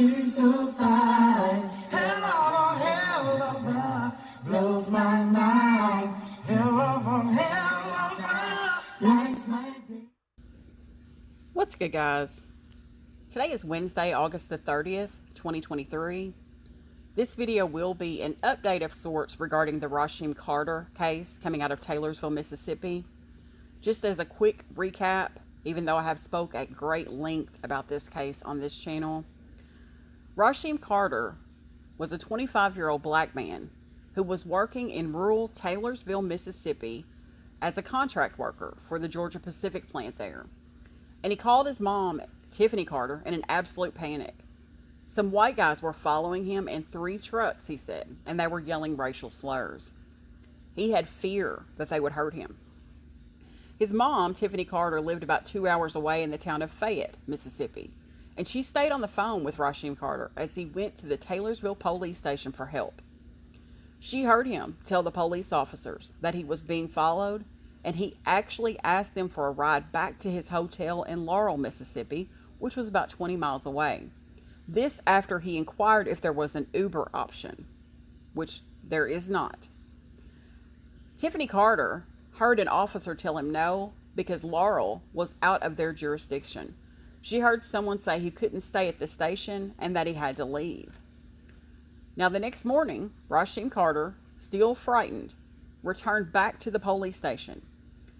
she's so fine. Hell of her blows my mind. Hell of her lights my day. What's good, guys? Today is Wednesday, August the 30th, 2023. This video will be an update of sorts regarding the Rasheem Carter case coming out of Taylorsville, Mississippi. Just as a quick recap, even though I have spoke at great length about this case on this channel, Rasheem Carter was a 25-year-old black man who was working in rural Taylorsville, Mississippi as a contract worker for the Georgia Pacific plant there. And he called his mom, Tiffany Carter, in an absolute panic. Some white guys were following him in 3 trucks, he said, and they were yelling racial slurs. He had fear that they would hurt him. His mom, Tiffany Carter, lived about 2 hours away in the town of Fayette, Mississippi, and she stayed on the phone with Rasheem Carter as he went to the Taylorsville police station for help. She heard him tell the police officers that he was being followed, and he actually asked them for a ride back to his hotel in Laurel, Mississippi, which was about 20 miles away. This after he inquired if there was an Uber option, which there is not. Tiffany Carter heard an officer tell him no because Laurel was out of their jurisdiction. She heard someone say he couldn't stay at the station and that he had to leave. Now, the next morning, Rasheem Carter, still frightened, returned back to the police station.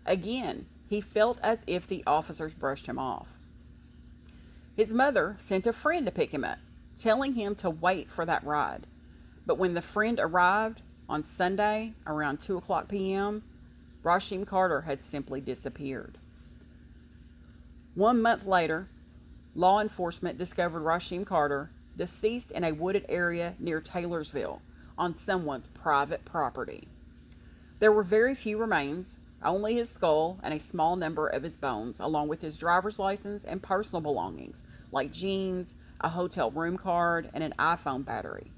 Again, he felt as if the officers brushed him off. His mother sent a friend to pick him up, telling him to wait for that ride. But when the friend arrived on Sunday around 2:00 p.m., Rasheem Carter had simply disappeared. 1 month later, law enforcement discovered Rasheem Carter deceased in a wooded area near Taylorsville on someone's private property. There were very few remains, only his skull and a small number of his bones, along with his driver's license and personal belongings like jeans, a hotel room card, and an iPhone battery.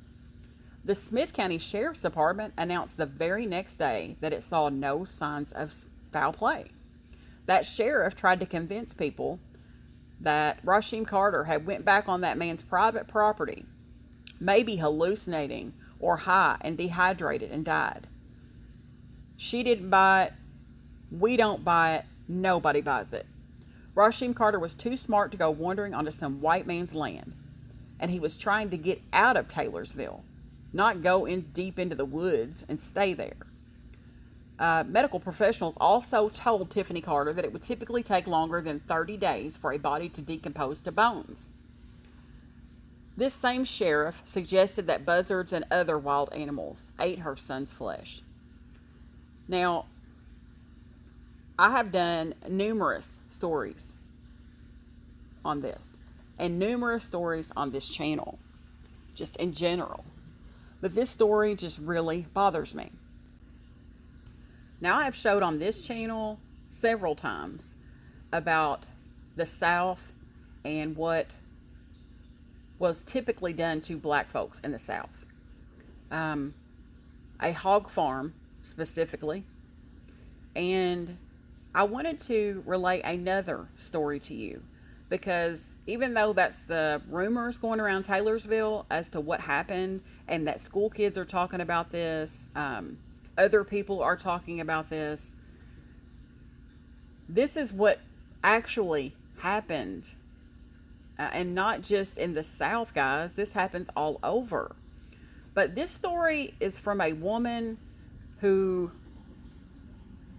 The Smith County Sheriff's Department announced the very next day that it saw no signs of foul play. That sheriff tried to convince people that Rasheem Carter had went back on that man's private property, maybe hallucinating or high and dehydrated and died. She didn't buy it. We don't buy it. Nobody buys it. Rasheem Carter was too smart to go wandering onto some white man's land, and he was trying to get out of Taylorsville, not go in deep into the woods and stay there. Medical professionals also told Tiffany Carter that it would typically take longer than 30 days for a body to decompose to bones. This same sheriff suggested that buzzards and other wild animals ate her son's flesh. Now, I have done numerous stories on this, and numerous stories on this channel, just in general. But this story just really bothers me. Now, I have showed on this channel several times about the South and what was typically done to black folks in the South. A hog farm specifically. And I wanted to relay another story to you, because even though that's the rumors going around Taylorsville as to what happened, and that school kids are talking about this, other people are talking about this, this is what actually happened. And not just in the South, guys. This happens all over. But this story is from a woman who,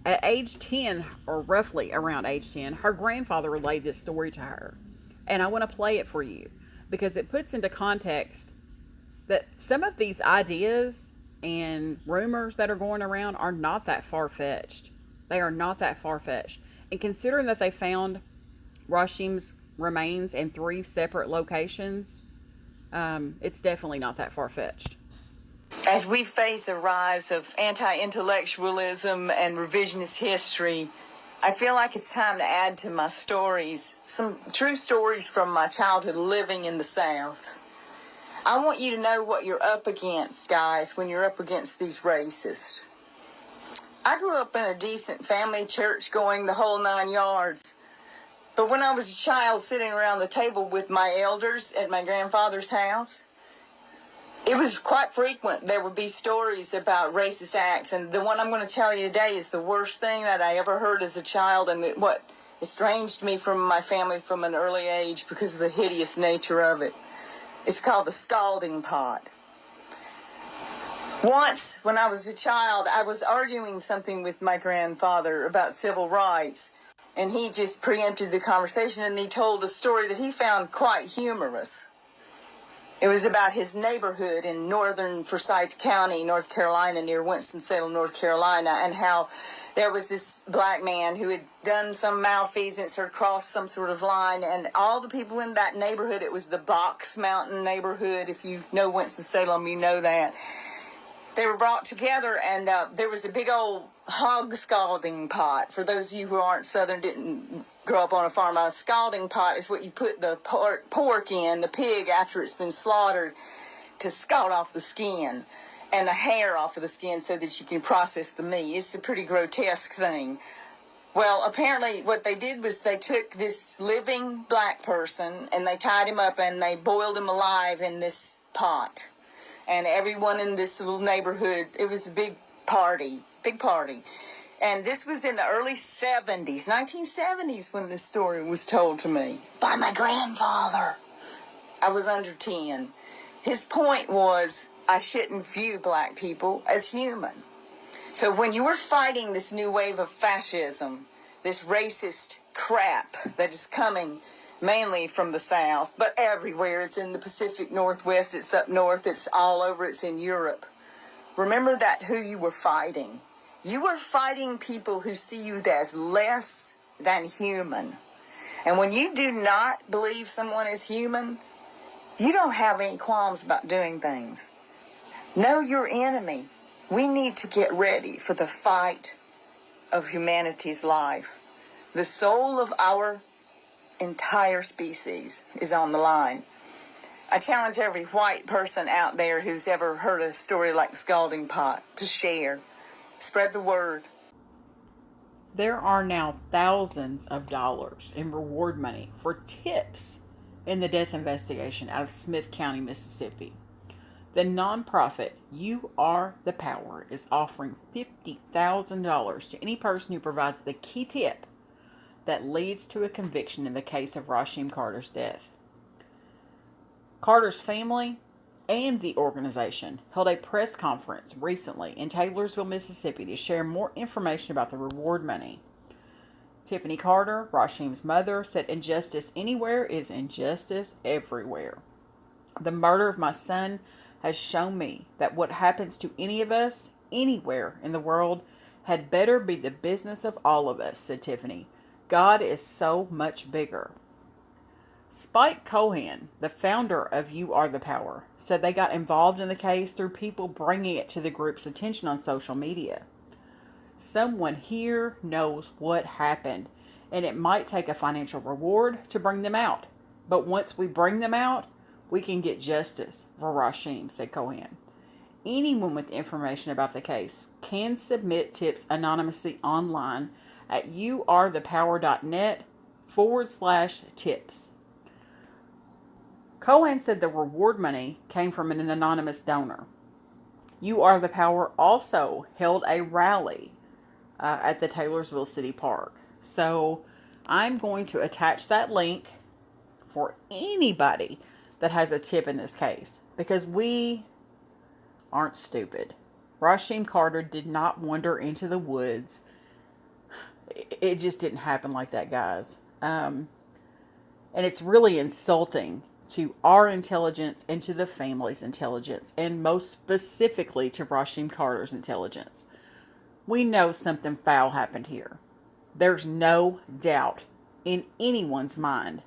at age 10, or roughly around age 10, her grandfather relayed this story to her. And I want to play it for you because it puts into context that some of these ideas and rumors that are going around are not that far-fetched. They are not that far-fetched. And considering that they found Rasheem's remains in 3 separate locations, it's definitely not that far-fetched. As we face the rise of anti-intellectualism and revisionist history, I feel like it's time to add to my stories some true stories from my childhood living in the South. I want you to know what you're up against, guys, when you're up against these racists. I grew up in a decent family, church going, the whole 9 yards. But when I was a child sitting around the table with my elders at my grandfather's house, it was quite frequent. There would be stories about racist acts, and the one I'm going to tell you today is the worst thing that I ever heard as a child, and what estranged me from my family from an early age because of the hideous nature of it. It's called the scalding pot. Once, when I was a child, I was arguing something with my grandfather about civil rights, and he just preempted the conversation, and he told a story that he found quite humorous. It was about his neighborhood in northern Forsyth County, North Carolina, near Winston-Salem, North Carolina, and how there was this black man who had done some malfeasance or crossed some sort of line, and all the people in that neighborhood, it was the Box Mountain neighborhood. If you know Winston-Salem, you know that. They were brought together, and there was a big old hog scalding pot. For those of you who aren't Southern, didn't grow up on a farm, a scalding pot is what you put the pork in, the pig, after it's been slaughtered, to scald off the skin and the hair off of the skin so that you can process the meat. It's a pretty grotesque thing. Well, apparently what they did was they took this living black person and they tied him up and they boiled him alive in this pot. And everyone in this little neighborhood, it was a big party. And this was in the early 70s, 1970s, when this story was told to me by my grandfather. I was under 10. His point was, I shouldn't view black people as human. So when you were fighting this new wave of fascism, this racist crap that is coming mainly from the South, but everywhere. It's in the Pacific Northwest, it's up north, it's all over, it's in Europe. Remember that who you were fighting. You were fighting people who see you as less than human. And when you do not believe someone is human, you don't have any qualms about doing things. Know your enemy. We need to get ready for the fight of humanity's life. The soul of our entire species is on the line. I challenge every white person out there who's ever heard a story like the scalding pot to share. Spread the word. There are now thousands of dollars in reward money for tips in the death investigation out of Smith County, Mississippi. The nonprofit You Are the Power is offering $50,000 to any person who provides the key tip that leads to a conviction in the case of Rasheem Carter's death. Carter's family and the organization held a press conference recently in Taylorsville, Mississippi to share more information about the reward money. Tiffany Carter, Rasheem's mother, said injustice anywhere is injustice everywhere. The murder of my son has shown me that what happens to any of us, anywhere in the world, had better be the business of all of us, said Tiffany. God is so much bigger. Spike Cohen, the founder of You Are the Power, said they got involved in the case through people bringing it to the group's attention on social media. Someone here knows what happened, and it might take a financial reward to bring them out. But once we bring them out, we can get justice for Rasheem, said Cohen. Anyone with information about the case can submit tips anonymously online at youarethepower.net/tips. Cohen said the reward money came from an anonymous donor. You Are the Power also held a rally at the Taylorsville City Park. So I'm going to attach that link for anybody that has a tip in this case, because we aren't stupid. Rasheem Carter did not wander into the woods. It just didn't happen like that, guys. And it's really insulting to our intelligence and to the family's intelligence, and most specifically to Rasheem Carter's intelligence. We know something foul happened here. There's no doubt in anyone's mind.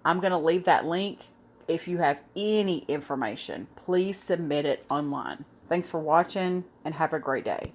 I'm going to leave that link. If you have any information, please submit it online. Thanks for watching and have a great day.